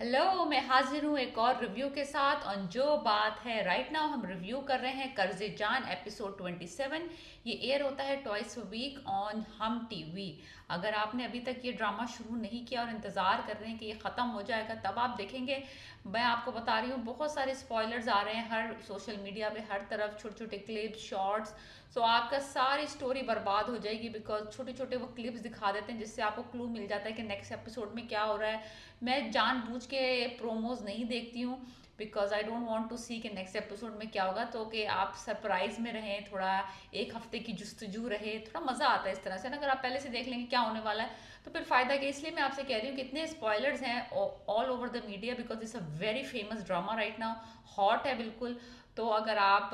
Hello, मैं हाजिर हूँ एक और रिव्यू के साथ। और जो बात है राइट नाउ हम रिव्यू कर रहे हैं कर्जे जान एपिसोड 27। ये एयर होता है ट्वाइस अ वीक ऑन हम टीवी। अगर आपने अभी तक ये ड्रामा शुरू नहीं किया और इंतज़ार कर रहे हैं कि ये ख़त्म हो जाएगा तब आप देखेंगे, मैं आपको बता रही हूँ बहुत सारे स्पॉयलर्स आ रहे हैं हर सोशल मीडिया पे, हर तरफ छोटे छोटे क्लिप्स शॉर्ट्स। सो आपका सारी स्टोरी बर्बाद हो जाएगी बिकॉज छोटे छोटे वो क्लिप्स दिखा देते हैं जिससे आपको क्लू मिल जाता है कि नेक्स्ट एपिसोड में क्या हो रहा है। मैं जानबूझ के प्रोमोज नहीं देखती हूँ because I don't want to see कि नेक्स्ट एपिसोड में क्या होगा, तो कि आप सरप्राइज में रहें, थोड़ा एक हफ्ते की जुस्तजू रहे, थोड़ा मज़ा आता है इस तरह से ना। अगर आप पहले से देख लेंगे क्या होने वाला है तो फिर फ़ायदा क्या। इसलिए मैं आपसे कह रही हूँ कि इतने स्पॉयलर्स हैं all over the media because it's a very famous drama right now, hot है बिल्कुल। तो अगर आप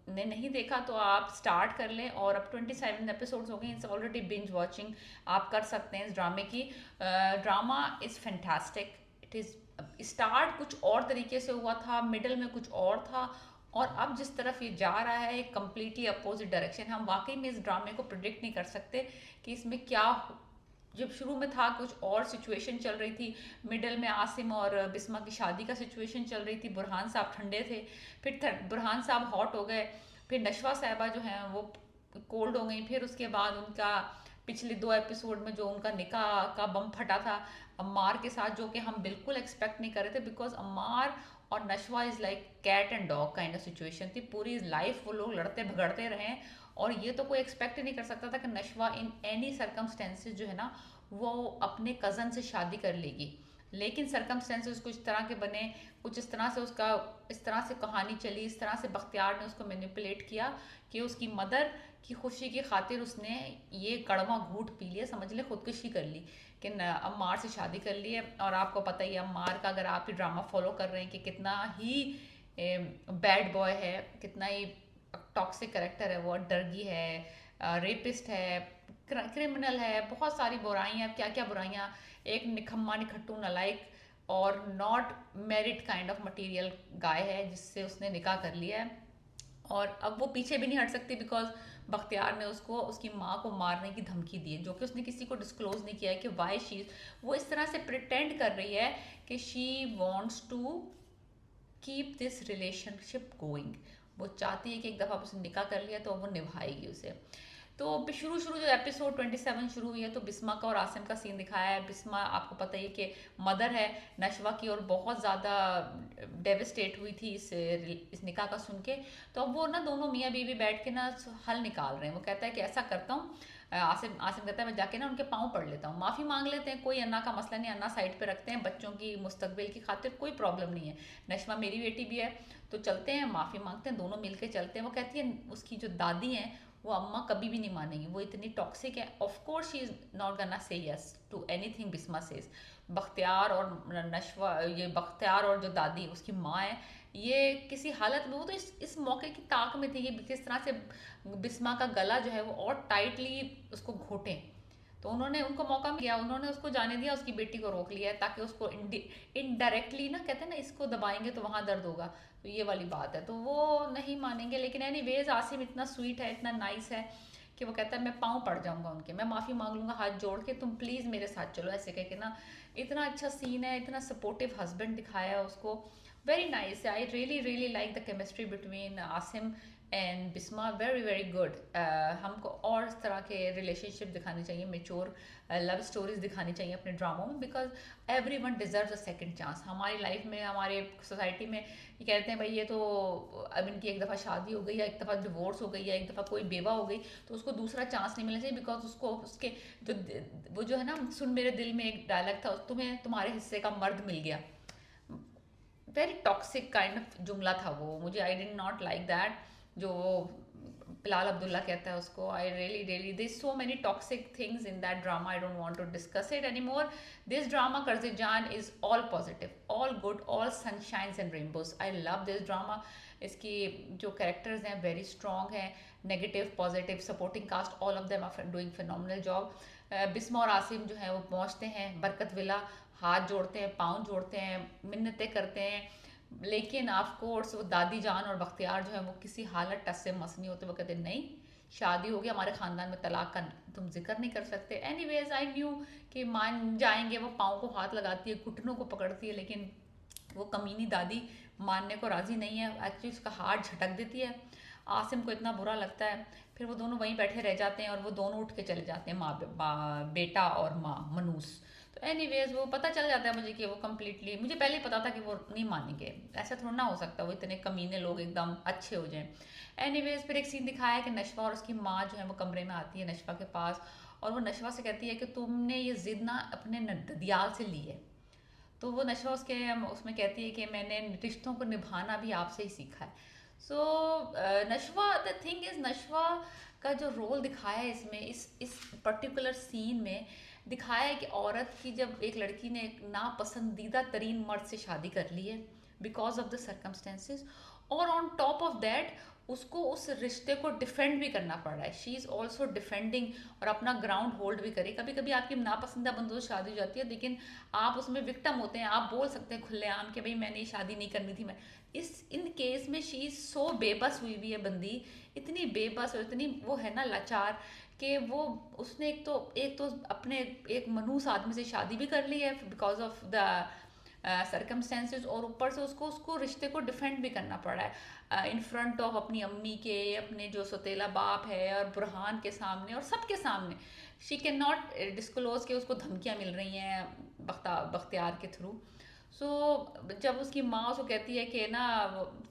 ने नहीं देखा तो आप स्टार्ट कर लें। और अब 27 एपिसोड्स हो गए, इट्स ऑलरेडी बिंज वॉचिंग आप कर सकते हैं इस ड्रामे की। Drama is fantastic. It is start कुछ और तरीके से हुआ था, मिडल में कुछ और था, और अब जिस तरफ ये जा रहा है एक कम्प्लीटली अपोजिट डायरेक्शन। हम वाकई में इस ड्रामे को प्रिडिक्ट नहीं कर सकते कि इसमें क्या जब शुरू में था कुछ और सिचुएशन चल रही थी, मिडल में आसिम और बिस्मा की शादी का सिचुएशन चल रही थी, बुरहान साहब ठंडे थे, फिर बुरहान साहब हॉट हो गए, फिर नशवा साहबा जो हैं वो कोल्ड हो गई, फिर उसके बाद उनका पिछले 2 एपिसोड में जो उनका निकाह का बम फटा था अम्मार के साथ, जो कि हम बिल्कुल एक्सपेक्ट नहीं कर रहे थे बिकॉज अम्मार और Nashwa is like cat and dog kind of situation थी। पूरी लाइफ वो लोग लड़ते झगड़ते रहे, और ये तो कोई एक्सपेक्ट ही नहीं कर सकता था कि नशवा इन एनी सर्कमस्टेंसेस जो है ना वो अपने कज़न से शादी कर लेगी। लेकिन सर्कमस्टेंसेस कुछ तरह के बने, कुछ इस तरह से उसका इस तरह से कहानी चली, इस तरह से बख्तियार ने उसको मैनिपुलेट किया कि उसकी मदर की खुशी की खातिर उसने ये कड़वा घूंट पी लिया, समझ ले खुदकुशी कर ली कि अम्मार से शादी कर ली है। और आपको पता ही है अम्मार का, अगर आप ये ड्रामा फॉलो कर रहे हैं, कि कितना ही बैड बॉय है, कितना ही टॉक्सिक करेक्टर है, वो डरगी है, रेपिस्ट है, क्रिमिनल है, बहुत सारी बुराइयाँ, क्या क्या बुराइयाँ। एक निखम्मा निखट्टू नलायक और not merit kind of material guy है जिससे उसने निकाह कर लिया है। और अब वो पीछे भी नहीं हट सकती बिकॉज बख्तियार ने उसको उसकी माँ को मारने की धमकी दी है, जो कि उसने किसी को डिस्क्लोज नहीं किया है कि वाई शी, वो इस तरह से प्रिटेंड कर रही है कि she wants to keep this relationship going. वो चाहती है कि एक दफ़ा उसने निकाह कर लिया तो वो निभाएगी उसे। तो शुरू शुरू जो एपिसोड 27 शुरू हुई है तो बिस्मा का और आसिम का सीन दिखाया है। बिस्मा आपको पता ही है कि मदर है नशवा की, और बहुत ज़्यादा डेविस्टेट हुई थी इस निकाह का सुन के। तो अब वो ना दोनों मियाँ बीवी बैठ के ना हल निकाल रहे हैं। वो कहता है कि ऐसा करता हूँ, आसिम आसिम कहता है मैं जाके ना उनके पाँव पड़ लेता हूँ, माफ़ी मांग लेते हैं, कोई अन्ना का मसला नहीं, अन्ना साइड पे रखते हैं, बच्चों की मुस्तकबिल की खातिर कोई प्रॉब्लम नहीं है, नशवा मेरी बेटी भी है, तो चलते हैं माफ़ी मांगते हैं, दोनों मिलके चलते हैं। वो कहती है उसकी जो दादी हैं वो अम्मा कभी भी नहीं मानेंगी, वो इतनी टॉक्सिक है, of course she is not gonna say yes to anything Bisma says. Bakhtiyar और नशवा, ये बख्तियार और जो दादी उसकी माँ है, ये किसी हालत में, वो तो इस मौके की ताक में थे कि किस तरह से बिस्मा का गला जो है वो और टाइटली उसको घोटें। तो उन्होंने उनको मौका दिया, उन्होंने उसको जाने दिया, उसकी बेटी को रोक लिया है ताकि उसको इनडायरेक्टली ना, कहते हैं ना इसको दबाएंगे तो वहाँ दर्द होगा, तो ये वाली बात है, तो वो नहीं मानेंगे। लेकिन एनीवेज आसिम इतना स्वीट है, इतना नाइस है कि वो कहता है मैं पाँव पड़ जाऊंगा उनके, मैं माफ़ी मांग लूंगा हाथ जोड़ के, तुम प्लीज़ मेरे साथ चलो, ऐसे कह के ना। इतना अच्छा सीन है, इतना सपोर्टिव हस्बैंड दिखाया है उसको, very nice. I really really like the chemistry between Asim and Bisma, very very good. हमको और इस तरह के रिलेशनशिप दिखाने चाहिए, मेच्योर लव स्टोरीज दिखानी चाहिए अपने ड्रामों में, because every one deserve a second chance. हमारी लाइफ में, हमारे सोसाइटी में ये कहते हैं भाई ये तो अब इनकी एक दफ़ा शादी हो गई, या एक दफ़ा डिवोर्स हो गई, या एक दफ़ा कोई बेवा हो गई तो उसको दूसरा चांस नहीं मिलना चाहिए, बिकॉज उसको उसके जो वो जो है ना, सुन मेरे दिल में एक डायलॉग था, तुम्हें तुम्हारे हिस्से का मर्द मिल गया, वेरी टॉक्सिक काइंड ऑफ जुमला था वो, मुझे I did not like that. जो बिलाल अब्दुल्ला कहता है उसको, I really really this so many toxic things in that drama, I don't want to discuss it any more. This drama Qarze Jaan is all positive, all good, all sunshines and rainbows. I love this drama. इसकी जो characters हैं very strong हैं, negative positive supporting cast, all of them are doing phenomenal job. Bisma और आसिम जो है वो पहुंचते हैं बरकत विला, हाथ जोड़ते हैं, पाँव जोड़ते हैं, मिन्नतें करते हैं, लेकिन ऑफ कोर्स वो दादी जान और बख्तियार जो है वो किसी हालत टस से मस नहीं होते। वो कहते नहीं, शादी हो गई, हमारे ख़ानदान में तलाक का तुम जिक्र नहीं कर सकते। एनीवेज आई न्यू कि मान जाएंगे। वो पाँव को हाथ लगाती है, घुटनों को पकड़ती है, लेकिन वो कमीनी दादी मानने को राज़ी नहीं है। एक्चुअली उसका हाथ झटक देती है। आसिम को इतना बुरा लगता है। फिर वो दोनों वहीं बैठे रह जाते हैं और वो दोनों उठ के चले जाते हैं, बेटा और माँ मनूस। तो एनीवेज वो पता चल जाता है मुझे कि वो कम्प्लीटली, मुझे पहले ही पता था कि वो नहीं मानेंगे। ऐसा थोड़ा ना हो सकता वो इतने कमीने लोग एकदम अच्छे हो जाएं। एनीवेज फिर एक सीन दिखाया है कि नशवा और उसकी माँ जो है वो कमरे में आती है नशवा के पास, और वो नशवा से कहती है कि तुमने ये जिद ना अपने ददियाल से ली है। तो वो नशवा उसमें कहती है कि मैंने रिश्तों को निभाना भी आपसे ही सीखा है। सो नशवा, द थिंग इज, नशवा का जो रोल दिखाया है इसमें, इस पर्टिकुलर सीन में दिखाया है कि औरत की, जब एक लड़की ने एक नापसंदीदा तरीन मर्द से शादी कर ली है बिकॉज ऑफ द सर्कमस्टेंसेस, और ऑन टॉप ऑफ दैट उसको उस रिश्ते को डिफेंड भी करना पड़ रहा है। शी इज़ ऑल्सो डिफेंडिंग और अपना ग्राउंड होल्ड भी करे। कभी कभी आपकी नापसंदीदा बंदों से शादी हो जाती है, लेकिन आप उसमें विक्टम होते हैं। आप बोल सकते हैं खुलेआम कि भाई मैंने ये शादी नहीं करनी थी। मैं इन केस में शी इज़ सो बेबस हुई हुई है बंदी, इतनी बेबस और इतनी वो है ना लाचार, कि वो उसने एक तो अपने एक मनूस आदमी से शादी भी कर ली है बिकॉज ऑफ द सर्कमस्टेंसेस, और ऊपर से उसको उसको रिश्ते को डिफेंड भी करना पड़ा है इन फ्रंट ऑफ अपनी अम्मी के, अपने जो सौतेला बाप है और बुरहान के सामने और सबके सामने। शी कैन नॉट डिस्क्लोज के उसको धमकियाँ मिल रही हैं बख्तियार के थ्रू। सो जब उसकी माँ उसको कहती है कि ना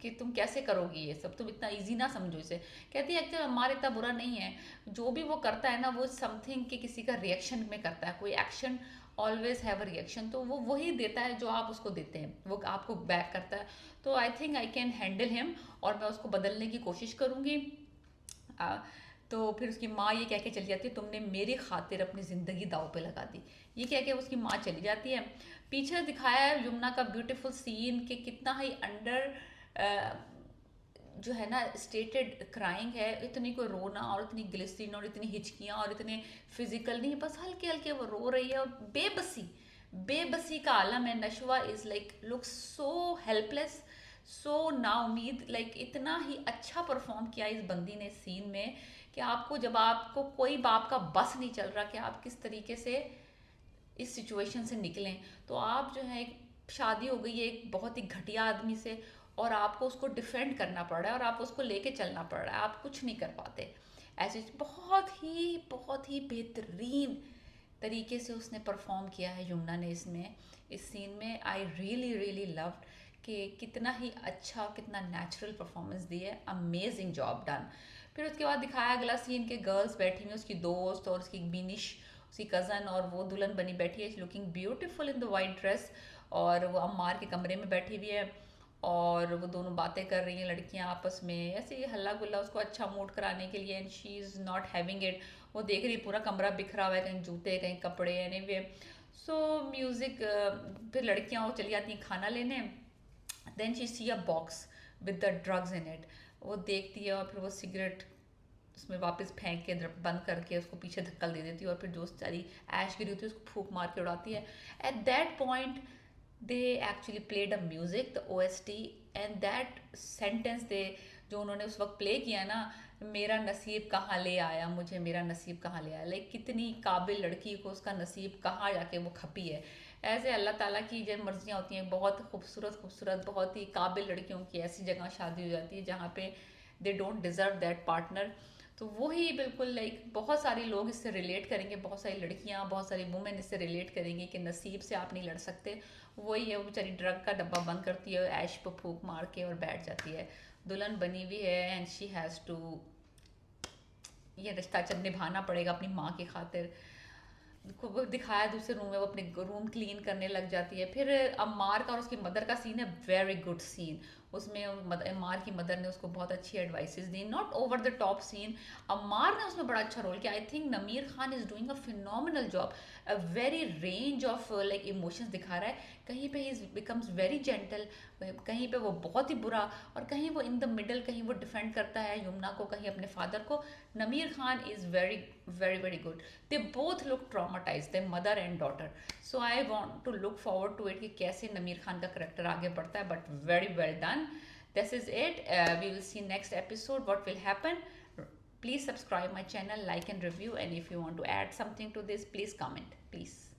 कि तुम कैसे करोगी ये सब, तुम इतना इजी ना समझो इसे। कहती है एक्चुअली हमारा इतना बुरा नहीं है, जो भी वो करता है ना वो समथिंग कि किसी का रिएक्शन में करता है। कोई action always have a reaction, तो वो वही देता है जो आप उसको देते हैं, वो आपको बैक करता है। तो I think I can handle him, और मैं उसको बदलने की कोशिश करूँगी। तो फिर उसकी माँ ये कह के चली जाती है, तुमने मेरी खातिर अपनी ज़िंदगी दाव पे लगा दी। ये कह के उसकी माँ चली जाती है। पीछे दिखाया है यमुना का ब्यूटीफुल सीन कि कितना ही अंडर जो है ना स्टेटेड क्राइंग है। इतनी कोई रोना और इतनी ग्लिसरीन और इतनी हिचकियाँ और इतने फिजिकल नहीं, बस हल्के हल्के वो रो रही है, और बेबसी, बेबसी का आलम है। Nashwa is like look so helpless, so नाउमीद, लाइक इतना ही अच्छा परफॉर्म किया इस बंदी ने सीन में कि आपको, जब आपको कोई बाप का बस नहीं चल रहा कि आप किस तरीके से इस सिचुएशन से निकलें, तो आप जो है एक शादी हो गई है एक बहुत ही घटिया आदमी से, और आपको उसको डिफेंड करना पड़ रहा है और आप उसको लेके चलना पड़ रहा है, आप कुछ नहीं कर पाते। ऐसे बहुत ही बेहतरीन तरीके से उसने परफॉर्म किया है यमुना ने इसमें, इस सीन में। आई रियली रियली लव्ड कि कितना ही अच्छा, कितना नेचुरल परफॉर्मेंस दी है। Amazing job done. फिर उसके बाद दिखाया अगला सीन के गर्ल्स बैठी हुई, उसकी दोस्त और उसकी बिनिश, उसकी कज़न, और वो दुल्हन बनी बैठी है looking beautiful in the white dress, और वो अम्मार के कमरे में बैठी हुई है, और वो दोनों बातें कर रही हैं लड़कियां आपस में, ऐसे ही हल्ला गुल्ला उसको अच्छा मूड कराने के लिए। And she is not having it. वो देख रही पूरा कमरा बिखरा हुआ है, कहीं जूते कहीं कपड़े, एनीवे। सो म्यूज़िक, फिर लड़कियां वो चली जाती हैं खाना लेने। Then she see a box with the drugs in it. वो देखती है और फिर वो सिगरेट उसमें वापस फेंक के बंद करके उसको पीछे धक्का दे देती है, और फिर जो सारी ऐश गिरी होती है उसको फूंक मार के उड़ाती है। At that point they actually played a music, the OST, and that sentence they जो उन्होंने उस वक्त प्ले किया ना, मेरा नसीब कहाँ ले आया मुझे, मेरा नसीब कहाँ ले आया, लाइक कितनी काबिल लड़की को उसका नसीब कहाँ जाके वो खपी है। ऐसे अल्लाह ताला की जब मर्जियाँ होती हैं, बहुत खूबसूरत खूबसूरत बहुत ही काबिल लड़कियों की ऐसी जगह शादी हो जाती है जहाँ पे they don't deserve that partner. तो वही बिल्कुल लाइक बहुत सारे लोग इससे रिलेट करेंगे, बहुत सारी लड़कियां, बहुत सारी वुमेन इससे रिलेट करेंगी कि नसीब से आप नहीं लड़ सकते। वही है, वो बेचारी ड्रग का डब्बा बंद करती है, ऐश पर फूंक मार के और बैठ जाती है, दुल्हन बनी हुई है, एंड शी हैज़ टू ये रिश्ता जब निभाना पड़ेगा अपनी माँ की खातिर। को दिखाया दूसरे रूम में वो अपने रूम क्लीन करने लग जाती है। फिर अम्मार का और उसकी मदर का सीन है वेरी गुड सीन। उसमें अम्मार की मदर ने उसको बहुत अच्छी एडवाइसेस दी, not over the top scene. Ammar ने उसमें बड़ा अच्छा रोल किया। I think Nameer Khan is doing a phenomenal job. A very range of like emotions दिखा रहा है। कहीं पे ही बिकम्स वेरी जेंटल, कहीं पे वो बहुत ही बुरा, और कहीं वो इन द मिडल, कहीं वो डिफेंड करता है यमुना को, कहीं अपने फादर को। Nameer Khan is very very very good. They both look traumatise, they mother and daughter. So I want to look forward to it कि कैसे नमीर खान का करेक्टर आगे बढ़ता है, but very well done. This is it, we will see next episode what will happen. Please subscribe my channel, like and review, and if you want to add something to this, please comment, please.